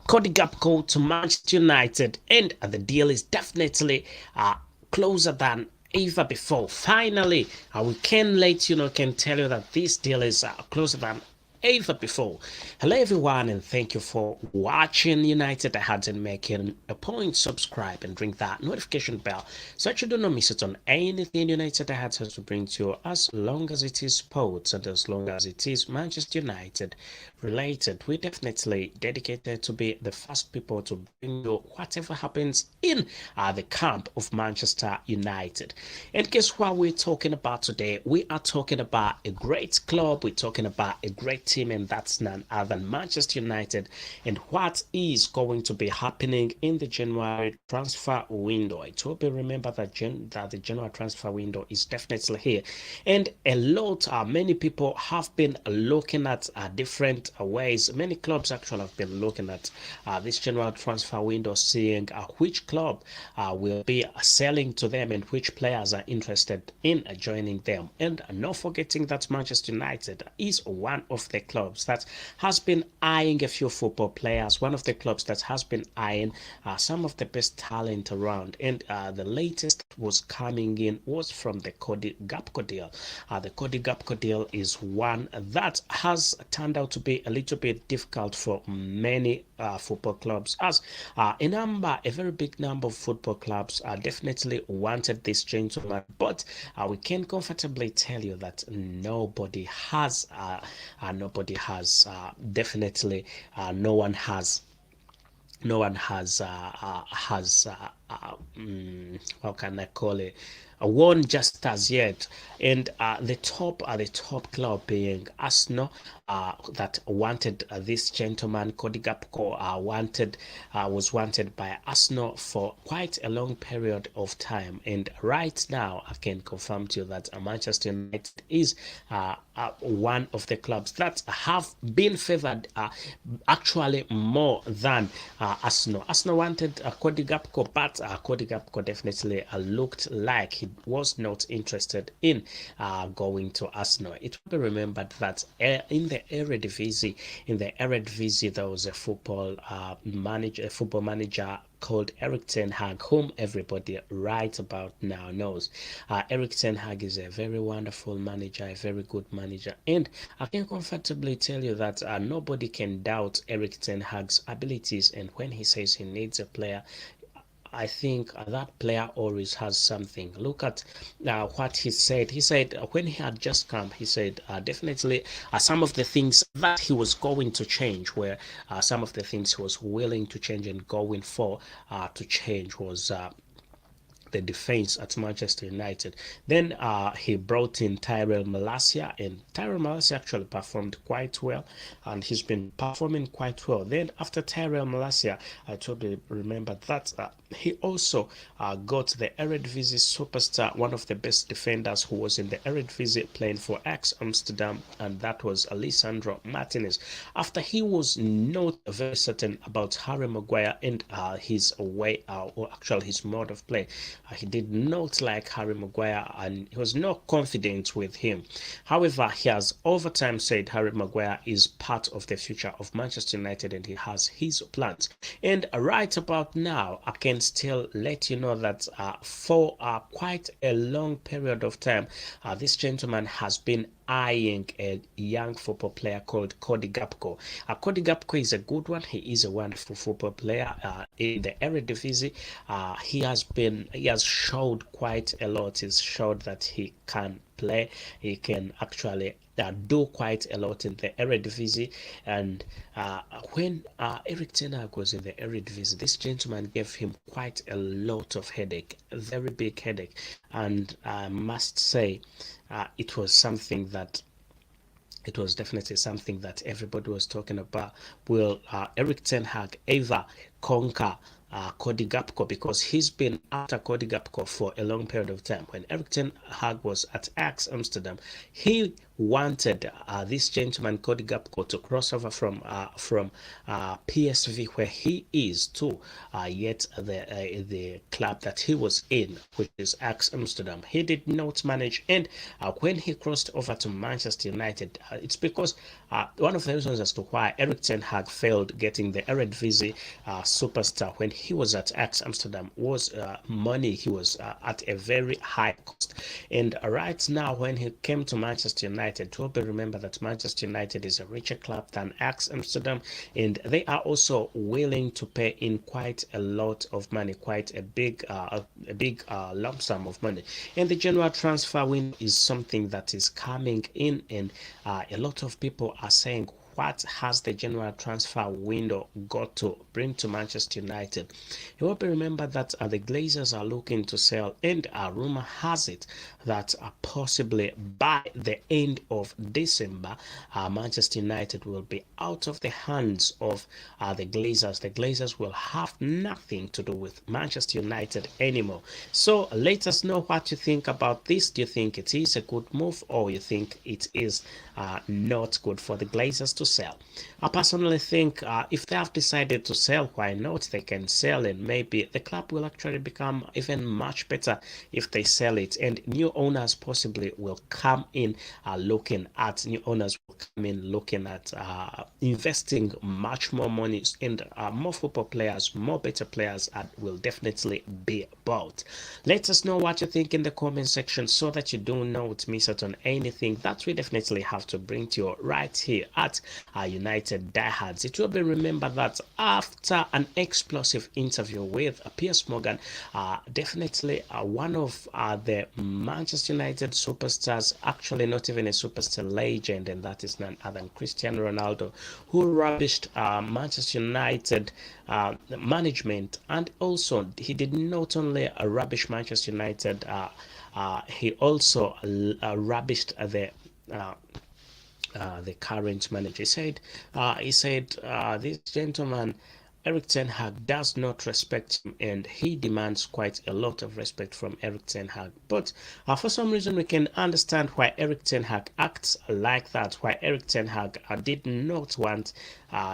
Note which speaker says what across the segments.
Speaker 1: Cody Gakpo to Manchester United, and the deal is definitely closer than ever before. Finally, we can let you know, can tell you that this deal is closer than ever before. Hello, everyone, and thank you for watching United Ahead and making a point. Subscribe and ring that notification bell so that you do not miss it on anything United Ahead has to bring to you, as long as it is sports and as long as it is Manchester United related. We're definitely dedicated to be the first people to bring you whatever happens in the camp of Manchester United. And guess what we're talking about today? We are talking about a great club. We're talking about a great team, and that's none other than Manchester United, and what is going to be happening in the January transfer window. It will be remembered that the January transfer window is definitely here, and many people have been looking at different ways. Many clubs actually have been looking at this January transfer window, seeing which club will be selling to them and which players are interested in joining them. And not forgetting that Manchester United is one of the clubs that has been eyeing a few football players, one of the clubs that has been eyeing some of the best talent around. And the latest was coming in was from the Cody Gakpo deal. The Cody Gakpo deal is one that has turned out to be a little bit difficult for many football clubs, as a very big number of football clubs definitely wanted this gentleman, but we can comfortably tell you that nobody has definitely no one has how can I call it, won just as yet. And the top club being Arsenal, that wanted this gentleman Cody Gakpo, was wanted by Arsenal for quite a long period of time. And right now, I can confirm to you that Manchester United is one of the clubs that have been favored, actually more than Arsenal. Arsenal wanted Cody Gakpo, but Cody Gakpo definitely looked like he was not interested in going to Arsenal. It will be remembered that in the Eredivisie, there was a football manager called Eric Ten Hag, whom everybody right about now knows. Eric Ten Hag is a very wonderful manager, a very good manager, and I can comfortably tell you that nobody can doubt Eric Ten Hag's abilities. And when he says he needs a player, I think that player always has something. Look at what he said. He said when he had just come, he said definitely some of the things that he was going to change were some of the things he was willing to change and going for to change was the defense at Manchester United. Then he brought in Tyrell Malacia, and Tyrell Malacia actually performed quite well, and he's been performing quite well. Then after Tyrell Malacia, I totally remember that he also got the Eredivisie superstar, one of the best defenders who was in the Eredivisie playing for Ajax Amsterdam, and that was Alessandro Martinez. After he was not very certain about Harry Maguire and his way, or actually his mode of play, he did not like Harry Maguire and he was not confident with him. However, he has over time said Harry Maguire is part of the future of Manchester United and he has his plans. And right about now, I can still let you know that for quite a long period of time, this gentleman has been eyeing a young football player called Cody Gakpo. Cody Gakpo is a good one. He is a wonderful football player in the Eredivisie. He has showed quite a lot. He's showed that he can play. He can actually do quite a lot in the Eredivisie. And when Eric Ten Hag was in the Eredivisie, this gentleman gave him quite a lot of headache, a very big headache. And I must say, it was something that it was definitely something that everybody was talking about. Will Eric Ten Hag ever conquer Cody Gakpo, because he's been after Cody Gakpo for a long period of time. When Erik ten Hag was at Ajax Amsterdam, he wanted this gentleman Cody Gakpo to cross over from PSV, where he is, to yet the club that he was in, which is Ajax Amsterdam. He did not manage, and when he crossed over to Manchester United, it's because one of the reasons as to why Erik ten Hag failed getting the Eredivisie superstar when he was at Ajax Amsterdam was money. He was at a very high cost, and right now when he came to Manchester United, to remember that Manchester United is a richer club than Ajax Amsterdam, and they are also willing to pay in quite a lot of money, quite a big lump sum of money. And the general transfer window is something that is coming in, and a lot of people are saying, what has the general transfer window got to bring to Manchester United? You will remember that the Glazers are looking to sell, and rumor has it that possibly by the end of December, Manchester United will be out of the hands of the Glazers. The Glazers will have nothing to do with Manchester United anymore. So let us know what you think about this. Do you think it is a good move, or you think it is not good for the Glazers to sell? I personally think if they have decided to sell, why not? They can sell, and maybe the club will actually become even much better if they sell it, and new owners possibly will come in looking at investing much more money, and more football players, more better players will definitely be bought. Let us know what you think in the comment section, so that you do not miss out on anything that we definitely have to bring to you right here at United Diehards. It will be remembered that after an explosive interview with Piers Morgan, definitely one of the Manchester United superstars, actually not even a superstar, legend, and that is none other than Cristiano Ronaldo, who rubbished Manchester United management, and also he did not only rubbish Manchester United, he also rubbished the current manager. He said this gentleman Erik ten Hag does not respect him, and he demands quite a lot of respect from Erik ten Hag. But for some reason, we can understand why Erik ten Hag acts like that, why Erik ten Hag did not want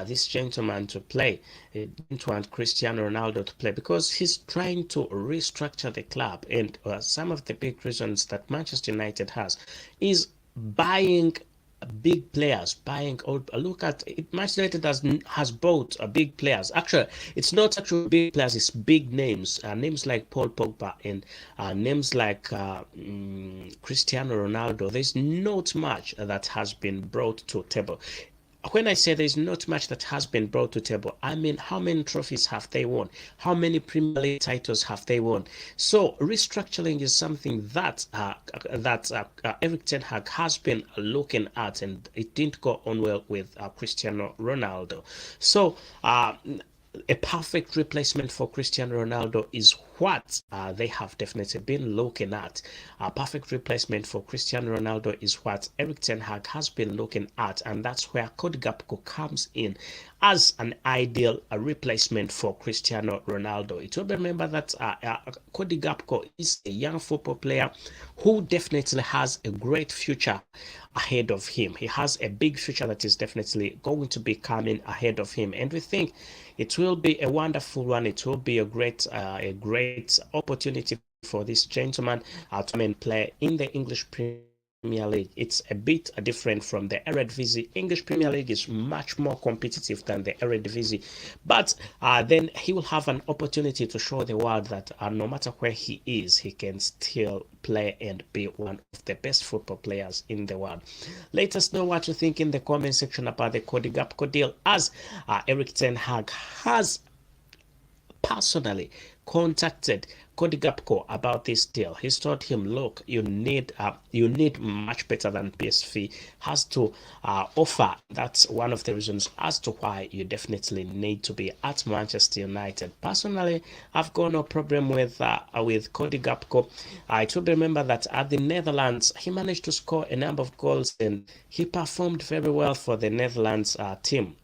Speaker 1: this gentleman to play. He didn't want Cristiano Ronaldo to play, because he's trying to restructure the club, and some of the big reasons that Manchester United has is buying big players, buying old. Look at it. Manchester United has bought big players. Actually, it's not actually big players, it's big names, names like Paul Pogba, and names like Cristiano Ronaldo. There's not much that has been brought to table. When I say there's not much that has been brought to table, I mean, how many trophies have they won? How many Premier League titles have they won? So restructuring is something that Erik ten Hag has been looking at, and it didn't go on well with Cristiano Ronaldo. So a perfect replacement for Cristiano Ronaldo is what they have definitely been looking at. A perfect replacement for Cristiano Ronaldo is what Erik ten Hag has been looking at, and that's where Cody Gakpo comes in as an ideal replacement for Cristiano Ronaldo. It will be remembered that Cody Gakpo is a young football player who definitely has a great future ahead of him. He has a big future that is definitely going to be coming ahead of him, and we think it will be a wonderful one. It will be a great opportunity for this gentleman to come and play in the English Premier League. It's a bit different from the Eredivisie. English Premier League is much more competitive than the Eredivisie, but then he will have an opportunity to show the world that no matter where he is, he can still play and be one of the best football players in the world. Let us know what you think in the comment section about the Cody Gakpo deal, as Erik ten Hag has personally contacted Cody Gakpo about this deal. He's told him, look, you need much better than PSV has to offer. That's one of the reasons as to why you definitely need to be at Manchester United. Personally, I've got no problem with Cody Gakpo. I should remember that at the Netherlands, he managed to score a number of goals, and he performed very well for the Netherlands team.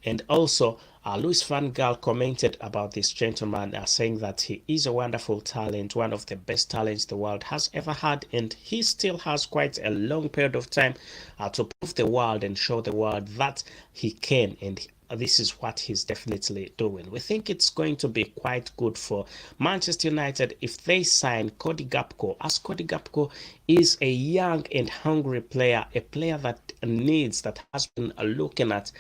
Speaker 1: And also, Louis van Gaal commented about this gentleman, saying that he is a wonderful talent, one of the best talents the world has ever had, and he still has quite a long period of time to prove the world and show the world that he can, and this is what he's definitely doing. We think it's going to be quite good for Manchester United if they sign Cody Gakpo, as Cody Gakpo is a young and hungry player, a player that has been looking at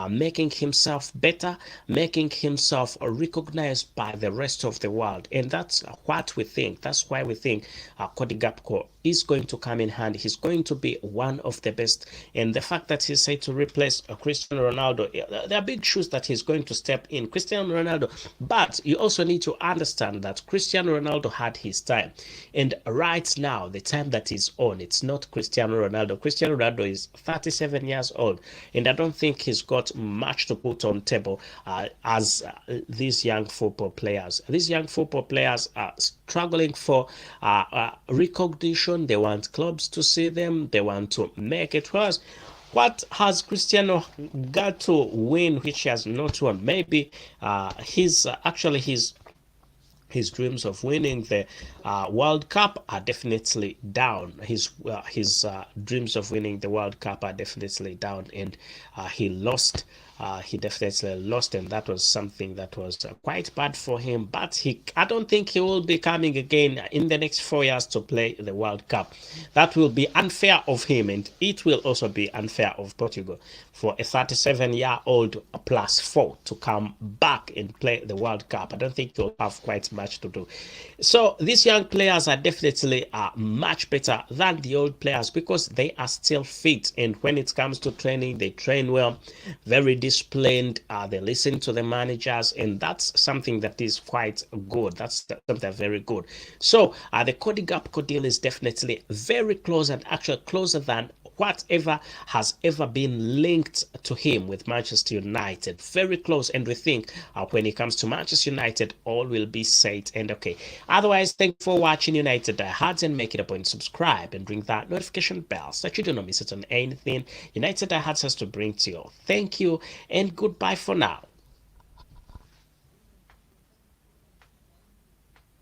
Speaker 1: making himself better, making himself recognized by the rest of the world, and that's what we think. That's why we think Cody Gakpo is going to come in handy. He's going to be one of the best, and the fact that he's said to replace Cristiano Ronaldo, there are big shoes that he's going to step in. Cristiano Ronaldo, but you also need to understand that Cristiano Ronaldo had his time, and right now the time that he's on, it's not Cristiano Ronaldo. Cristiano Ronaldo is 37 years old, and I don't think he's got much to put on table as these young football players. These young football players are struggling for recognition. They want clubs to see them. They want to make it worse. What has Cristiano got to win which he has not won? Maybe his dreams of winning the World Cup are definitely down. His dreams of winning the World Cup are definitely down, and he lost. He definitely lost, and that was something that was quite bad for him. But I don't think he will be coming again in the next 4 years to play the World Cup. That will be unfair of him, and it will also be unfair of Portugal for a 37-year-old plus 4 to come back and play the World Cup. I don't think he'll have quite much to do. So these young players are definitely much better than the old players because they are still fit, and when it comes to training, they train well, very disciplined. They listen to the managers, and that's something that is quite good. That's something very good. So the Cody Gakpo deal is definitely very close, and actually closer than whatever has ever been linked to him with Manchester United. Very close, and we think when it comes to Manchester United, all will be set and okay. Otherwise, thank you for watching United Diehards, and make it a point to subscribe and ring that notification bell so that you do not miss it on anything United Diehards has to bring to you. Thank you and goodbye for now.